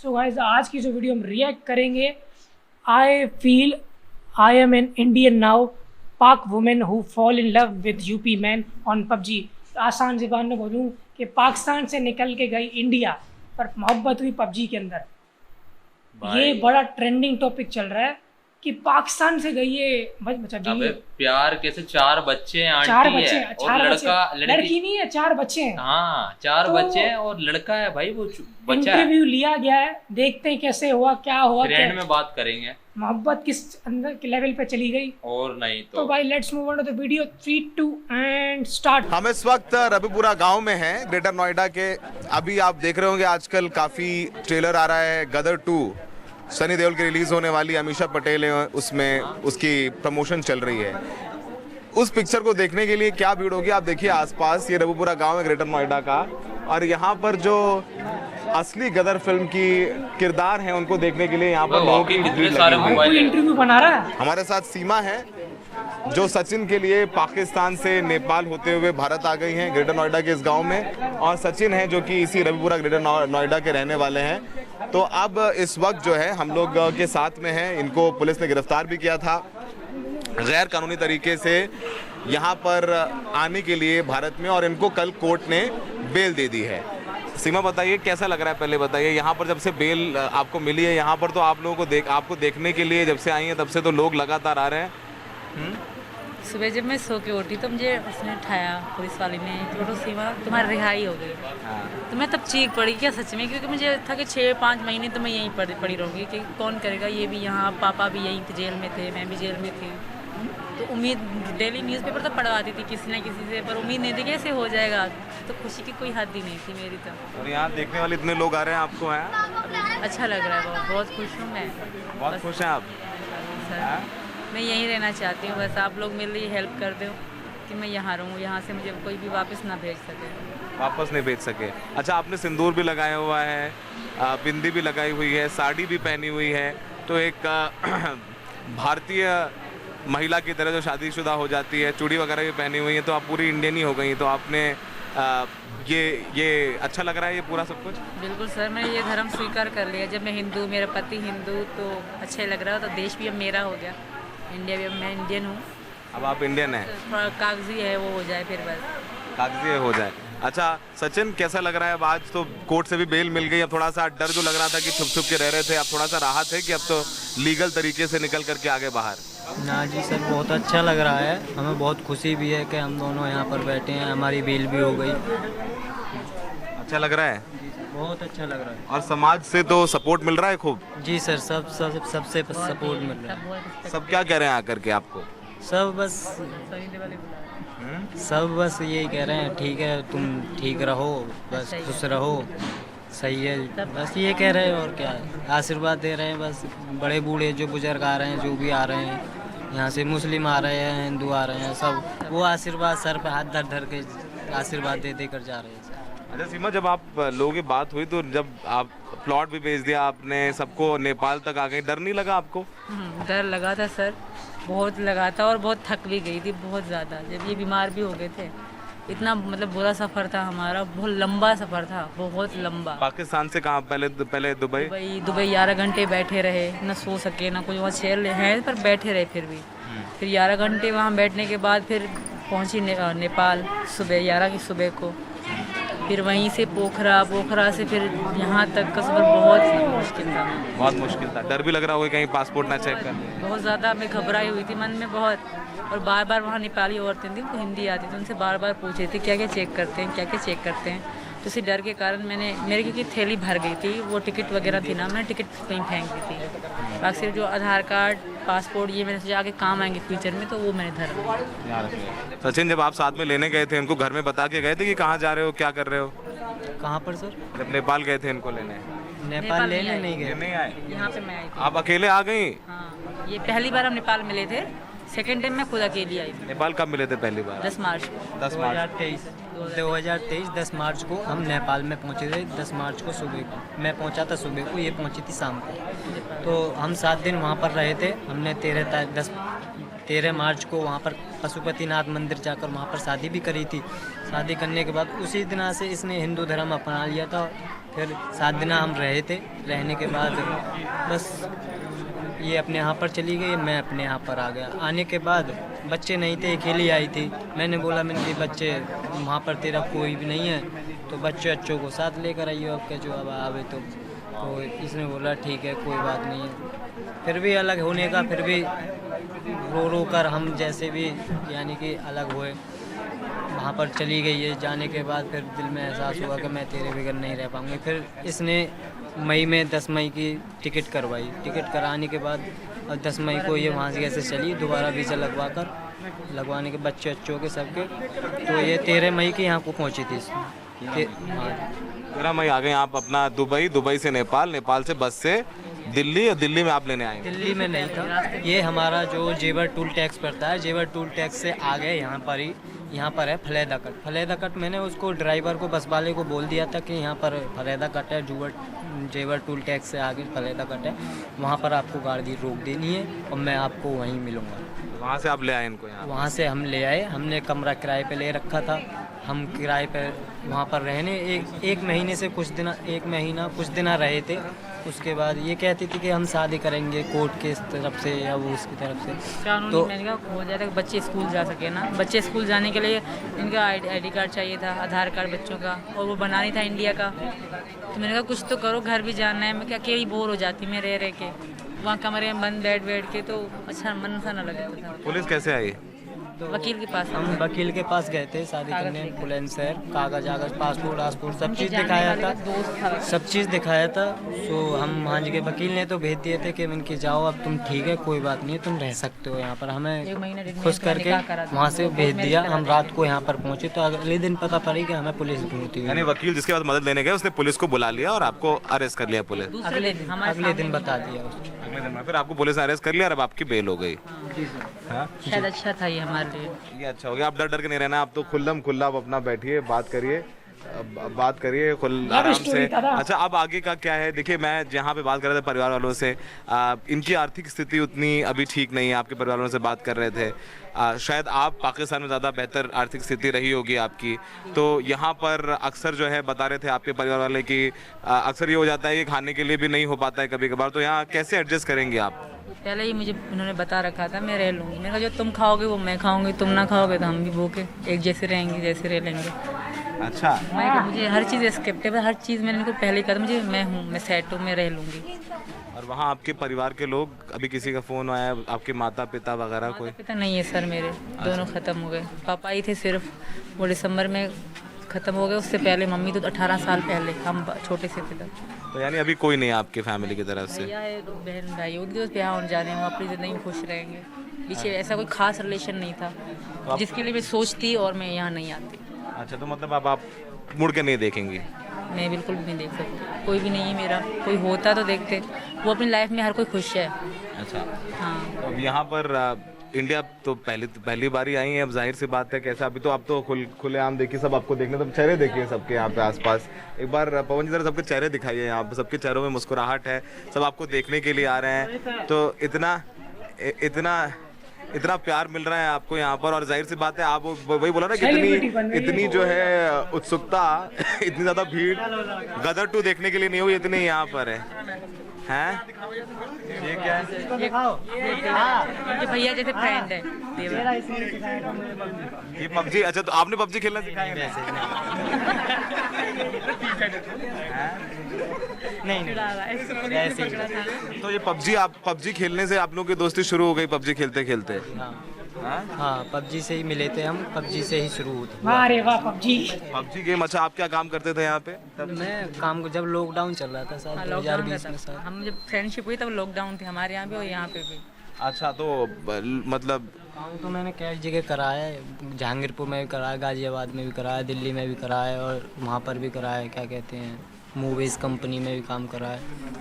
So guys आज की जो वीडियो हम रिएक्ट करेंगे, I feel I am an Indian now, Pak women who fall in love with UP man on PUBG. आसान ज़बान में बोलूँ कि पाकिस्तान से निकल के गई इंडिया पर मोहब्बत हुई पबजी के अंदर। ये बड़ा ट्रेंडिंग टॉपिक चल रहा है कि पाकिस्तान से गई है अबे प्यार कैसे, 4 बच्चे हैं, चार आंटी बच्चे है और लड़का लड़की नहीं है, 4 बच्चे हैं। हाँ 4 तो बच्चे हैं और लड़का है भाई, वो बच्चा है। इंटरव्यू लिया गया है, देखते हैं कैसे हुआ, क्या हुआ, फिर एंड में बात करेंगे मोहब्बत किस अंदर के लेवल पे चली गई और नहीं तो भाई let's move on to the video. 3 2 and start. हम इस वक्त रबिपुरा गांव में हैं, ग्रेटर नोएडा के। अभी आप देख रहे होंगे आजकल काफी ट्रेलर आ रहा है गदर 2, सनी देओल की रिलीज होने वाली, अमीषा पटेल है उसमें, उसकी प्रमोशन चल रही है। उस पिक्चर को देखने के लिए क्या भीड़ होगी आप देखिए आसपास। ये रबिपुरा गांव है ग्रेटर नोएडा का, और यहाँ पर जो असली गदर फिल्म की किरदार हैं उनको देखने के लिए यहाँ पर लोगों की भीड़ लगी हुई है। इंटरव्यू बना रहा है। हमारे साथ सीमा है जो सचिन के लिए पाकिस्तान से नेपाल होते हुए भारत आ गई हैं ग्रेटर नोएडा के इस गांव में, और सचिन है जो कि इसी रविपुरा ग्रेटर नोएडा के रहने वाले हैं। तो अब इस वक्त जो है हम लोग के साथ में हैं, इनको पुलिस ने गिरफ्तार भी किया था गैर कानूनी तरीके से यहाँ पर आने के लिए भारत में, और इनको कल कोर्ट ने बेल दे दी है। सीमा बताइए कैसा लग रहा है, पहले बताइए यहाँ पर जब से बेल आपको मिली है, यहाँ पर तो आप लोगों को आपको देखने के लिए जब से आई हैं तब से तो लोग लगातार आ रहे हैं। सुबह जब मैं सो के उठी तो मुझे उसने उठाया, पुलिस वाले ने, तो सीमा तुम्हारी रिहाई हो गई। तो मैं तब चीख पड़ी क्या सच में, क्योंकि मुझे था कि 6-5 महीने तो मैं यहीं पड़ी रहूँगी कि कौन करेगा, ये भी यहाँ, पापा भी यहीं थे, जेल में थे, मैं भी जेल में थी। तो उम्मीद डेली न्यूज़पेपर तो पढ़वाती थी किसी ना किसी से, पर उम्मीद नहीं थी कि ऐसे हो जाएगा। तो खुशी की कोई हद ही नहीं थी मेरी तो। और यहाँ देखने वाले इतने लोग आ रहे हैं आपको, हैं अच्छा लग रहा है, बहुत खुश हूँ मैं। बहुत खुश हैं आप? सर मैं यहीं रहना चाहती हूँ, बस आप लोग मेरे लिए हेल्प कर दो कि मैं यहाँ रहूँ, यहाँ से मुझे कोई भी वापस ना भेज सके। वापस नहीं भेज सके। अच्छा, आपने सिंदूर भी लगाया हुआ है, बिंदी भी लगाई हुई है, साड़ी भी पहनी हुई है, तो एक भारतीय महिला की तरह जो शादीशुदा हो जाती है, चूड़ी वगैरह भी पहनी हुई है, तो आप पूरी इंडियन ही हो गई। तो आपने ये अच्छा लग रहा है ये पूरा सब कुछ? बिल्कुल सर, मैंने ये धर्म स्वीकार कर लिया। जब मैं हिंदू, मेरा पति हिंदू, तो अच्छा लग रहा है। तो देश भी अब मेरा हो गया, इंडिया भी, अब मैं इंडियन हूँ। अब आप इंडियन हैं, थोड़ा कागजी है वो हो जाए, फिर बस कागजी हो जाए। अच्छा सचिन, कैसा लग रहा है अब? आज तो कोर्ट से भी बेल मिल गई, अब थोड़ा सा डर जो लग रहा था कि छुप छुप के रह रहे थे, अब थोड़ा सा राहत है कि अब तो लीगल तरीके से निकल करके आगे बाहर? ना जी सर, बहुत अच्छा लग रहा है, हमें बहुत खुशी भी है कि हम दोनों यहाँ पर बैठे हैं, हमारी बेल भी हो गई। अच्छा लग रहा है? बहुत अच्छा लग रहा है। और समाज से तो सपोर्ट मिल रहा है खूब? जी सर, सबसे सपोर्ट मिल रहा है। सब क्या कह रहे हैं आकर के आपको? सब बस यही कह रहे हैं, ठीक है तुम ठीक रहो, बस खुश रहो, सही है, बस ये कह रहे हैं और क्या है। आशीर्वाद दे रहे हैं बस, बड़े बूढ़े जो बुजुर्ग आ रहे हैं, जो भी आ रहे हैं, यहाँ से मुस्लिम आ रहे हैं, हिंदू आ रहे हैं, सब वो आशीर्वाद सर पे हाथ धर धर के आशीर्वाद दे दे कर जा रहे हैं। अच्छा सीमा, जब आप लोगों की बात हुई तो जब आप प्लॉट भी भेज दिया आपने, सबको नेपाल तक आ गए, डर नहीं लगा आपको? डर लगा था सर, बहुत लगा था, और बहुत थक भी गई थी बहुत ज़्यादा। जब ये बीमार भी हो गए थे, इतना मतलब बुरा सफ़र था हमारा, बहुत लंबा सफ़र था, बहुत लंबा। पाकिस्तान से कहाँ? पहले दुबई 11 घंटे बैठे रहे, ना सो सके ना कुछ, वहाँ छेल हैं पर बैठे रहे। फिर 11 घंटे वहाँ बैठने के बाद फिर पहुँची नेपाल सुबह 11 की सुबह को। फिर वहीं से पोखरा से फिर यहाँ तक का सफ़र बहुत मुश्किल था। बहुत मुश्किल था। डर भी लग रहा होगा कहीं पासपोर्ट ना चेक कर? बहुत ज़्यादा मैं घबराई हुई थी मन में बहुत, और बार बार वहाँ नेपाली औरतें थी, उनको हिंदी आती थी, उनसे बार बार पूछ रही थी क्या क्या चेक करते हैं, क्या क्या चेक करते हैं। तो इसी डर के कारण मेरी क्योंकि थैली भर गई थी, वो टिकट वगैरह थी ना, मैंने टिकट कहीं फेंक दी थी। बाकी सिर्फ जो आधार कार्ड, पासपोर्ट, ये मैंने सोचा आगे काम आएंगे फ्यूचर में, तो वो मैंने धरा। सचिन, जब आप साथ में लेने गए थे, उनको घर में बता के गए थे कि कहाँ जा रहे हो, क्या कर रहे हो? कहाँ पर सर? जब नेपाल गए थे इनको लेने? नेपाल लेने नहीं गए, नहीं आए? यहाँ पे मैं आई थी। आप अकेले आ गई? हाँ, ये पहली बार हम नेपाल मिले थे, सेकेंड टाइम मैं खुद अकेली आई थी। नेपाल कब मिले थे पहली बार? 10 मार्च को। 2023 10 मार्च को हम नेपाल में पहुंचे थे। 10 मार्च को सुबह को मैं पहुंचा था, सुबह को ये पहुंची थी शाम को। तो हम 7 दिन वहां पर रहे थे। हमने 13 मार्च को वहाँ पर पशुपतिनाथ मंदिर जाकर वहाँ पर शादी भी करी थी। शादी करने के बाद उसी दिन से इसने हिंदू धर्म अपना लिया था। फिर 7 दिन हम रहे थे। रहने के बाद बस ये अपने यहाँ पर चली गई, मैं अपने यहाँ पर आ गया। आने के बाद बच्चे नहीं थे, अकेली आई थी। मैंने बोला मैंने बच्चे वहाँ पर तेरा कोई भी नहीं है तो बच्चों को साथ लेकर आइए आपके जो अब आवे तो इसने बोला ठीक है कोई बात नहीं है। फिर भी अलग होने का फिर भी रो कर हम जैसे भी यानी कि अलग हुए। वहाँ पर चली गई है। जाने के बाद फिर दिल में एहसास हुआ कि मैं तेरे बगैर नहीं रह पाऊँगी। फिर इसने मई में 10 मई की टिकट करवाई। टिकट कराने के बाद 10 मई को ये वहाँ से कैसे चली दोबारा वीज़ा लगवाने के बच्चों के सबके। तो ये 13 मई की यहाँ को पहुँची थी। 13 मई आ गए आप अपना दुबई से नेपाल से बस से दिल्ली, और दिल्ली में आप लेने आए? दिल्ली में नहीं था, ये हमारा जो जेवर टूल टैक्स पड़ता है, जेवर टूल टैक्स से आ गए यहाँ पर है फलेदा कट। मैंने उसको ड्राइवर को बस वाले को बोल दिया था कि यहाँ पर फलेदा कट है, जेवर टूल टैक्स से आगे फलेदा कट है, वहाँ पर आपको गाड़ी रोक देनी है और मैं आपको वहीं मिलूँगा। वहाँ से आप ले आए इनको यहाँ? वहाँ से हम ले आए। हमने कमरा किराए पे ले रखा था। हम किराए पे वहाँ पर रहने एक महीने से कुछ दिन रहे थे। उसके बाद ये कहती थी कि हम शादी करेंगे कोर्ट के तरफ से या वो उसकी तरफ से। तो मैंने कहा हो जाएगा बच्चे स्कूल जा सके ना। बच्चे स्कूल जाने के लिए इनका आईडी कार्ड चाहिए था, आधार कार्ड बच्चों का, और वो बना नहीं था इंडिया का। तो मैंने कहा कुछ तो करो, घर भी जाना है। मैं क्या अकेली बोर हो जाती मैं रह के वहाँ कमरे में बंद बैठ के, तो अच्छा मन सा ना लगता था। पुलिस कैसे आई? तो वकील के पास हम वकील के पास गए थे शादी करने। बुलंदशहर कागज पासपोर्ट सब चीज़ दिखाया था। तो हम वहाँ के वकील ने तो भेज दिए थे कि इनके जाओ अब तुम ठीक है कोई बात नहीं तुम रह सकते हो यहाँ पर। हमें खुश करके वहाँ से भेज दिया। हम रात को यहाँ पर पहुँचे तो अगले दिन पता पड़ी कि हमें पुलिस ढूंढती हुई। यानी वकील जिसके पास मदद लेने गए उसने पुलिस को बुला लिया और आपको अरेस्ट कर लिया पुलिस? अगले दिन बता दिया अगले दिन में फिर आपको पुलिस ने अरेस्ट कर लिया और अब आपकी बेल हो गई। शायद अच्छा था ये हमारे लिए। ये अच्छा हो गया। आप डर के नहीं रहना, आप तो खुल्ला आप अपना बैठिए, बात करिए आराम से। अच्छा अब आगे का क्या है? देखिए मैं जहाँ पे बात कर रहा था परिवार वालों से, इनकी आर्थिक स्थिति उतनी अभी ठीक नहीं है। आपके परिवार वालों से बात कर रहे थे, शायद आप पाकिस्तान में ज़्यादा बेहतर आर्थिक स्थिति रही होगी आपकी, तो यहाँ पर अक्सर जो है बता रहे थे आपके परिवार वाले कि अक्सर ये हो जाता है कि खाने के लिए भी नहीं हो पाता है कभी कभार, तो यहाँ कैसे एडजस्ट करेंगे आप? पहले ही मुझे उन्होंने बता रखा था मैं रह लूँगी। मैंने कहा जो तुम खाओगे वो मैं खाऊंगी, तुम ना खाओगे तो हम भी भूखे एक जैसे रहेंगे जैसे रह लेंगे। अच्छा मुझे हर चीज़ एक्सेप्टेबल, हर चीज़ मैंने इनको पहले ही कहा था मुझे मैं सेट हूँ, मैं रह लूँगी। और वहाँ आपके परिवार के लोग, अभी किसी का फ़ोन आया आपके माता पिता वगैरह कोई? पिता नहीं है सर मेरे, दोनों ख़त्म हो गए। पापा ही थे सिर्फ, वो दिसंबर में ख़त्म हो गए। उससे पहले मम्मी तो 18 साल पहले, हम छोटे से थे तब। तो यानी अभी कोई नहीं है आपकी फैमिली की तरफ से? भैया है, बहन भाई, उनके तो ब्याह होने जाने हैं, वो अपनी ज़िंदगी में खुश रहेंगे। पीछे ऐसा कोई खास रिलेशन नहीं था जिसके लिए मैं सोचती और मैं यहाँ नहीं आती। अच्छा तो मतलब अब आप मुड़ के नहीं देखेंगी? मैं बिल्कुल भी नहीं देख सकती, कोई भी नहीं है मेरा। कोई होता तो देखते, वो अपनी लाइफ में हर कोई खुश है। अच्छा हाँ तो अब यहाँ पर इंडिया तो पहली बार ही आई है, अब जाहिर सी बात है कैसा, अभी तो आप तो खुलेआम देखिए, सब आपको देखने, तो चेहरे देखिए सबके यहाँ पे आसपास। एक बार पवन जी जरा सबके चेहरे दिखाइए, यहाँ पे सबके चेहरों में मुस्कुराहट है, सब आपको देखने के लिए आ रहे हैं। तो इतना प्यार मिल रहा है आपको यहाँ पर, और जाहिर सी बात है आप वही बोला ना कि इतनी जो है उत्सुकता, इतनी ज्यादा भीड़ गदर 2 देखने के लिए नहीं हुई, इतनी यहाँ पर है। ये क्या है? ये भैया जैसे फ्रेंड है ये पबजी। अच्छा तो आपने पबजी खेलना सिखाया? नहीं। तो ये पबजी खेलने से आप लोगों की दोस्ती शुरू हो गई? पबजी खेलते खेलते? हाँ पबजी से ही मिले थे हम, पबजी से ही शुरू हुआ। अरे वाह पबजी गेम। अच्छा आप क्या काम करते थे यहाँ पे? मैं काम जब लॉकडाउन चल रहा था साल 2020 में सर, हम जब फ्रेंडशिप हुई तब लॉकडाउन थे हमारे यहाँ पे और यहाँ पे भी। अच्छा तो मतलब काम तो मैंने कई जगह कराया है, जहांगीरपुर में भी कराया, गाजियाबाद में भी कराया, दिल्ली में भी कराया और वहाँ पर भी कराया, क्या कहते हैं मूवीज़ कंपनी में भी काम कराया।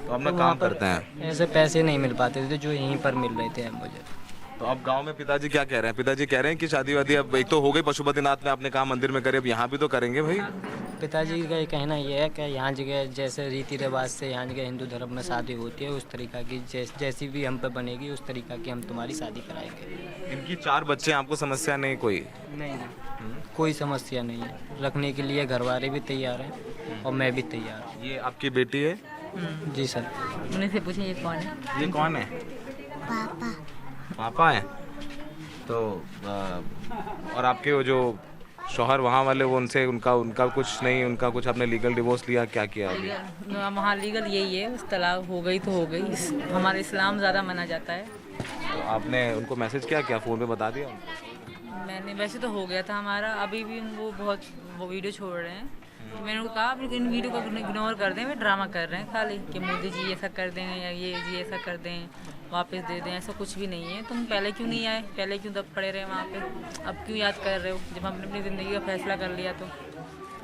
तो अपना काम करते हैं? ऐसे पैसे नहीं मिल पाते थे जो यहीं पर मिल रहे थे मुझे। तो अब गांव में पिताजी क्या कह रहे हैं? पिताजी कह रहे हैं कि शादी वादी अब एक तो हो गई पशुपतिनाथ में, आपने कहा मंदिर में करे, अब यहाँ भी तो करेंगे भाई? पिताजी का ये कहना ये है कि यहाँ जगह जैसे रीति रिवाज से यहाँ जगह हिंदू धर्म में शादी होती है उस तरीका की जैसी भी हम पे बनेगी उस तरीका की हम तुम्हारी शादी कराएंगे। इनकी 4 बच्चे, आपको समस्या नहीं कोई? नहीं कोई समस्या नहीं है, रखने के लिए घर वाले भी तैयार हैं और मैं भी तैयार हूँ। ये आपकी बेटी है? जी सर। उन्हीं से पूछे ये कौन है? ये कौन है? पापा है। तो और आपके वो जो शौहर वहाँ वाले, वो उनसे उनका कुछ नहीं, उनका कुछ आपने लीगल डिवोर्स लिया, क्या किया अभी? वहाँ लीगल यही है, उस तलाक हो गई तो हो गई। हमारे इस्लाम ज़्यादा माना जाता है। तो आपने उनको मैसेज क्या फ़ोन पे बता दिया? मैंने वैसे तो हो गया था हमारा, अभी भी वो वीडियो छोड़ रहे हैं। तो मैंने उनको कहा आप इन वीडियो को इग्नोर कर दें, वे ड्रामा कर रहे हैं खाली कि मोदी जी ऐसा कर दें या ये जी ऐसा कर दें, वापस दे दें, ऐसा कुछ भी नहीं है। तुम पहले क्यों नहीं आए, पहले क्यों दब पड़े रहे वहाँ पे, अब क्यों याद कर रहे हो जब हमने अपनी ज़िंदगी का फैसला कर लिया? तो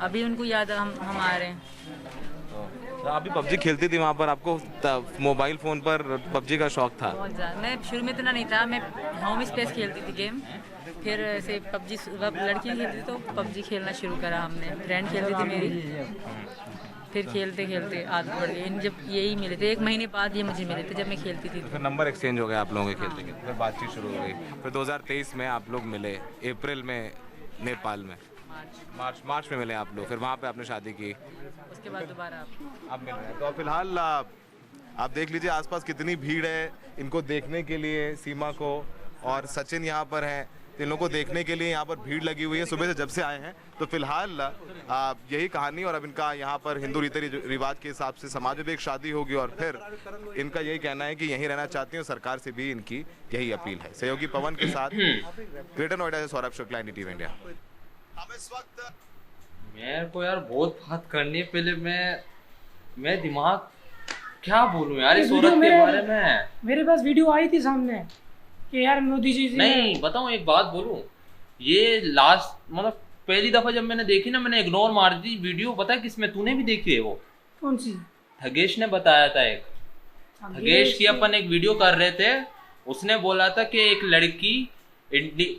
अभी उनको याद हम आ रहे हैं। तो आप भी पबजी खेलती थी वहाँ पर, आपको मोबाइल फ़ोन पर पबजी का शौक था? बहुत ज़्यादा। मैं शुरू में इतना नहीं था, मैं होम स्पेस खेलती थी गेम, फिर ऐसे पबजी लड़कियाँ खेलती थी तो पबजी खेलना शुरू करा हमने। फ्रेंड खेलती थी मेरी, फिर खेलते खेलते आदत पड़ गई। जब यही मिले थे 1 महीने बाद ये मुझे मिले थे जब मैं खेलती थी। फिर नंबर एक्सचेंज हो गया आप लोगों के खेलते खेलते, फिर बातचीत शुरू हो गई। फिर 2023 में आप लोग मिले, अप्रैल में नेपाल में, मार्च में मिले आप लोग, फिर वहाँ पे आपने शादी की। उसके बाद दोबारा आप मिल रहे हैं। तो फिलहाल आप देख लीजिए आसपास कितनी भीड़ है इनको देखने के लिए, सीमा को और सचिन यहाँ पर हैं, इन लोगों को देखने के लिए यहाँ पर भीड़ लगी हुई है सुबह से जब से आए हैं। तो फिलहाल यही कहानी, और अब इनका यहाँ पर हिंदू रीति रिवाज के हिसाब से समाज में भी एक शादी होगी और फिर इनका यही कहना है कि यहीं रहना चाहती हैं, सरकार से भी इनकी यही अपील है। सहयोगी पवन के साथ ग्रेटर नोएडा से सौरभ शुक्ला, NDTV इंडिया। मेरे को यार बहुत बात करनी है, पहले मैं दिमाग क्या बोलूं यार इस औरत के बारे में। मेरे पास वीडियो आई थी सामने कि यार मोदी जी नहीं बताऊं, एक बात बोलूं, ये लास्ट मतलब पहली दफा जब मैंने देखी ना, मैंने इग्नोर मार दी वीडियो। पता है किसमें, तूने भी देखी है वो? कौन सी? ठगेश ने बताया था। एक ठगेश की अपन एक वीडियो कर रहे थे, उसने बोला था कि एक लड़की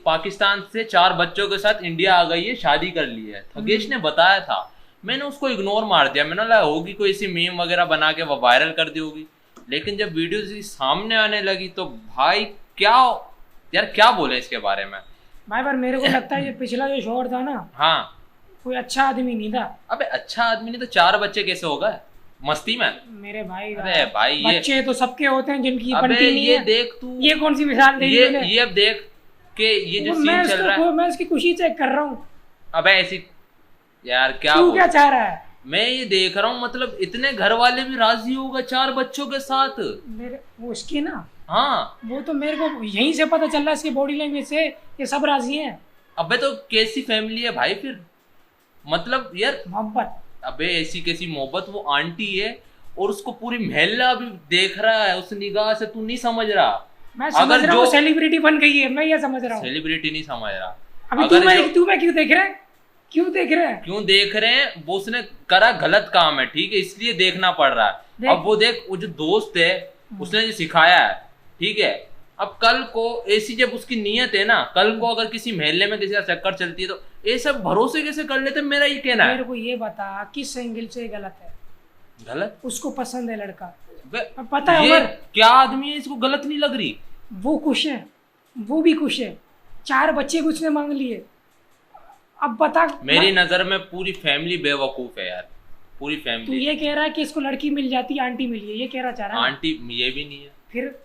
पाकिस्तान से 4 बच्चों के साथ इंडिया आ गई है, शादी कर ली है। ठगेश ने बताया था, मैंने उसको इग्नोर मार दिया। मैंने लगा होगी कोई ऐसी मीम वगैरह बना के वो वायरल कर दी होगी, लेकिन जब वीडियो सामने आने लगी तो भाई क्या बोले इसके बारे में भाई। पर मेरे को लगता है ये पिछला जो शोर था ना, हाँ, कोई अच्छा आदमी नहीं था। अबे अच्छा आदमी नहीं तो 4 बच्चे कैसे हो गए मस्ती में? मेरे भाई, अरे भाई बच्चे तो सबके होते हैं जिनकी अबे बनती नहीं ये है। देख तू, ये कौन सी मिसाल दे दी ये अब देख के ये जो सीन चल रहा है, मैं उसकी खुशी चेक कर रहा हूँ। अबे ऐसी यार क्या चाह रहा है? मैं ये देख रहा हूँ, मतलब इतने घर वाले भी राजी होगा 4 बच्चों के साथ। मेरे वो उसकी ना, हाँ वो तो मेरे को यहीं से पता चल रहा है इसकी बॉडी लैंग्वेज से, ये सब राजी हैं। अबे तो कैसी फैमिली है भाई फिर, मतलब यार मोहब्बत। अबे ऐसी कैसी मोहब्बत, वो आंटी है और उसको पूरी महल्ला भी देख रहा है उस निगाह से, तू नहीं समझ रहा। मैं समझ रहा हूँ सेलिब्रिटी बन गई है, मैं ये समझ रहा हूँ। सेलिब्रिटी नहीं समझ रहा। अभी तू मैं क्यों देख रहा है? क्यों देख रहे हैं? वो उसने करा गलत काम है, ठीक है, इसलिए देखना पड़ रहा है। अब वो देख, वो जो दोस्त है उसने जो सिखाया है, ठीक है, अब कल को ऐसी जब उसकी नीयत है ना, कल को अगर किसी महल्ले में किसी का चक्कर चलती है तो ये सब भरोसे कैसे कर लेते? मेरा ये कहना है। मेरे को ये बता किस एंगल से गलत है? गलत? उसको पसंद है लड़का, पता है ये क्या आदमी है, इसको गलत नहीं लग रही? वो खुश है, वो भी खुश है, 4 बच्चे कुछ ने मांग लिए। अब बता, मेरी नजर में पूरी फैमिली बेवकूफ है यार, पूरी फैमिली। तू ये कह रहा है कि इसको लड़की मिल जाती, आंटी मिली है, ये कहना चाह रहा है? आंटी ये भी नहीं है। फिर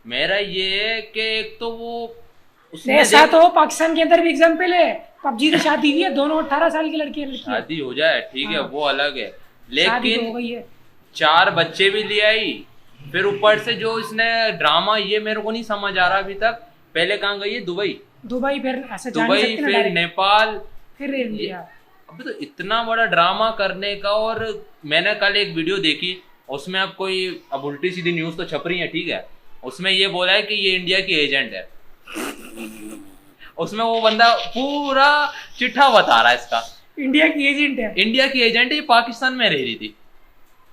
मेरा ये है कि एक तो वो ऐसा तो पाकिस्तान के अंदर भी एग्जाम्पल है, पबजी से शादी हुई है, दोनों 18 साल की लड़की है। शादी हो जाए ठीक है, वो अलग है, लेकिन हो गई है। 4 बच्चे भी ले आई, फिर ऊपर से जो इसने ड्रामा, ये मेरे को नहीं समझ आ रहा अभी तक। पहले कहाँ गई है? दुबई, फिर ऐसे दुबई, फिर नेपाल, फिर इंडिया। अबे तो इतना बड़ा ड्रामा करने का। और मैंने कल एक वीडियो देखी, उसमें अब उल्टी सीधी न्यूज तो छप रही है, ठीक है, उसमें ये बोला है कि ये इंडिया की एजेंट है। उसमें वो बंदा पूरा चिट्ठा बता रहा है इसका, इंडिया की एजेंट है, इंडिया की एजेंट है, ये पाकिस्तान में रह रही थी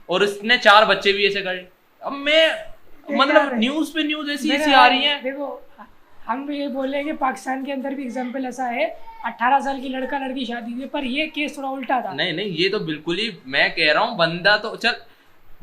और इसने 4 बच्चे भी ऐसे करे। अब मैं मतलब न्यूज पे न्यूज ऐसी आ रही है। देखो हम भी ये बोले कि पाकिस्तान के अंदर भी एग्जाम्पल ऐसा है, 18 साल की लड़का लड़की शादी हुई, पर ये केस थोड़ा उल्टा था। नहीं नहीं, ये तो बिल्कुल ही मैं कह रहा हूँ, बंदा तो चल,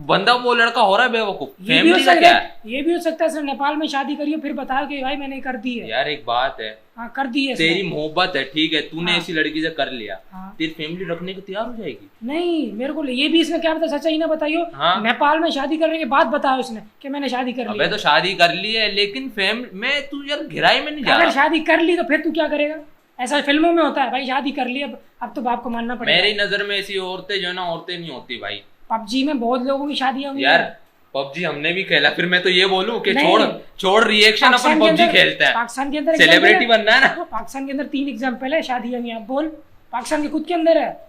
बंदा वो लड़का हो रहा है बेवकूफ, ये भी हो फैमिली का सकता क्या है, है? ये भी हो सकता है सर नेपाल में शादी करी हो फिर बताया कि भाई मैंने कर दी है। यार एक बात है, हाँ कर दी है तेरी इसने। मोहब्बत है, ठीक है, तूने हाँ। ऐसी लड़की से कर लिया, हाँ। तेरी फैमिली रखने को तैयार हो जाएगी? नहीं मेरे को ये भी इसमें क्या पता, सच्चाई ना बताइयो। हाँ। नेपाल में शादी करने के बाद बताया उसने कि मैंने शादी कर ली। अबे तो शादी कर ली है, लेकिन फैमिली में तू यार गहराई में नहीं जा अगर रहा। शादी कर ली तो फिर तू क्या करेगा? ऐसा फिल्मों में होता है भाई, शादी कर ली अब तो बाप को मानना पड़ेगा। मेरी नजर में ऐसी औरतें जो है ना, औरतें नहीं होती भाई। पबजी में बहुत लोगों की शादियां हुई यार हैं। पबजी हमने भी खेला, फिर मैं तो ये बोलूं कि नहीं। छोड़ रिएक्शन, अपन पाकिस्तान के पबजी अंदर- खेलते हैं, पाकिस्तान के अंदर सेलिब्रिटी example बनना है ना। है। पाकिस्तान के अंदर 3 एग्जाम्पल है शादियां हुई। आप बोल, पाकिस्तान के खुद के अंदर है।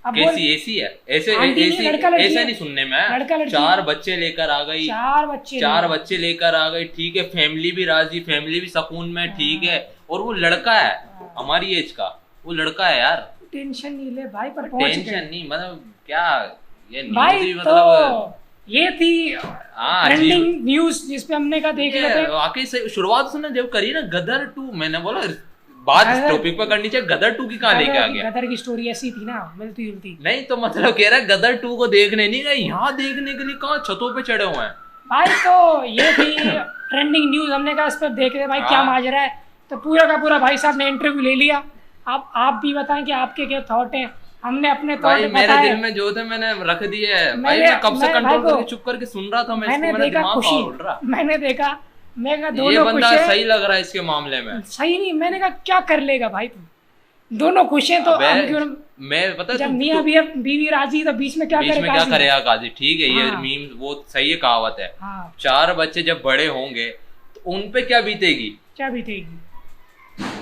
अब बोल, कैसी ऐसी है, ऐसे आंटी नहीं, ऐसी लड़का लड़की ऐसा है। नहीं सुनने में आया। लड़का लड़की 4 बच्चे लेकर आ गई, 4 बच्चे लेकर आ गई, ठीक है, फैमिली भी राजी, फैमिली भी सुकून में, ठीक है, और वो लड़का है हमारी एज का, वो लड़का है यार। टेंशन नहीं ले भाई, पर पहुंच टेंशन गए नहीं, मतलब क्या ये भाई। न्यूज़ ही तो मतलब ये थी हाँ ट्रेंडिंग न्यूज जिसपे हमने कहा देख लेते हैं। वाकई से शुरुआत उसने जब करी ना गदर 2, मैंने बोला बात इस गदर- टॉपिक पर करनी चाहिए, गदर 2 की कहाँ लेके आ गया? गदर की स्टोरी ऐसी थी ना, मिलती जुलती। नहीं तो मतलब कह रहा है गदर 2 को देखने नहीं गए, यहाँ देखने के लिए कहाँ छतों पे चढ़े हुए हैं। भाई तो ये थी ट्रेंडिंग न्यूज, हमने कहा इस पर देख रहे भाई क्या हाँ। माजरा है। तो पूरा का पूरा भाई साहब ने इंटरव्यू ले लिया। अब आप भी बताएं कि आपके क्या थॉट हैं। हमने अपने भाई थॉट मेरे बताए। दिल में जो थे मैंने रख दिए है भाई, मैंने- मैं कब से मैं कंट्रोल भाई को- करके चुप करके सुन रहा था, मैं मैंने इसको, मेरा देखा दिमाग खुशी, और उड़ रहा। मैंने देखा, मैं कहा ये दोनों खुश बंदा हैं। सही लग रहा है इसके मामले में। सही नहीं, मैंने कहा क्या कर लेगा भाई तू, दोनों खुश हैं तो अबे, हम क्यों। मैं पता जब तू- मियाँ तू- बीवी राजी तो बीच में क्या बीच में करेगा? क्या करेगा काजी, ठीक है, ये हाँ। मीम वो सही है, कहावत है। हाँ 4 बच्चे जब बड़े होंगे तो उन पे क्या बीतेगी? क्या बीतेगी?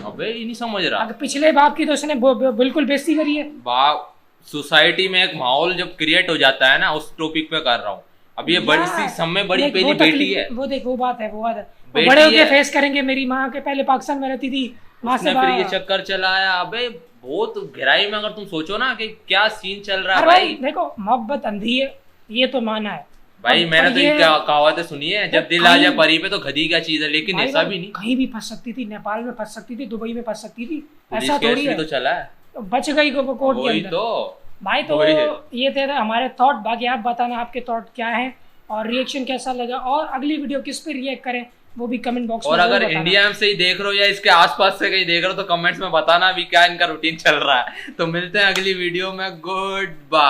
अबे ये नहीं समझ रहा। अगर पिछले बाप की तो उसने बिल्कुल बेइज्जती करी है। बाप सोसाइटी में एक माहौल जब क्रिएट हो जाता है ना, उस टॉपिक पे कर रहा हूँ। अब ये बड़ी सी सब में बड़ी देख, पहली वो बेटी तकलीफ- है, वो देख वो बात है, वो बात है। वो बेटी बड़े होके है। फेस करेंगे। मेरी माँ के पहले पाकिस्तान में रहती थी, वहां से उसने फिर ये बाहर। चक्कर चलाया। अबे बहुत गहराई में अगर तुम सोचो ना कि क्या सीन चल रहा है अरे भाई भाई। देखो, मोहब्बत अंधी है, ये तो माना है भाई अब- मैंने पर तो ये- ये क्या कहावतें सुनी है, जब दिल आ कहीं- जाए परी पे तो गधी क्या चीज है, लेकिन भाई ऐसा वो भी नहीं। कहीं भी फंस सकती थी, नेपाल में फंस सकती थी, दुबई में फंस सकती थी, पुलिस ऐसा केस थोड़ी भी है। तो चला है, तो बच गई को कोर्ट के वही अंदर। तो। भाई तो वही है। ये थे हमारे थॉट। बाकी आप बताना आपके थॉट क्या हैं और रिएक्शन कैसा लगा, और अगली वीडियो किस पे रिएक्ट करें वो भी कमेंट बॉक्स में और जरूर अगर बताना। इंडिया से ही देख रहे हो या इसके आसपास से कहीं देख रहे हो तो कमेंट्स में बताना भी क्या इनका रूटीन चल रहा है। तो मिलते हैं अगली वीडियो में, गुड बाय।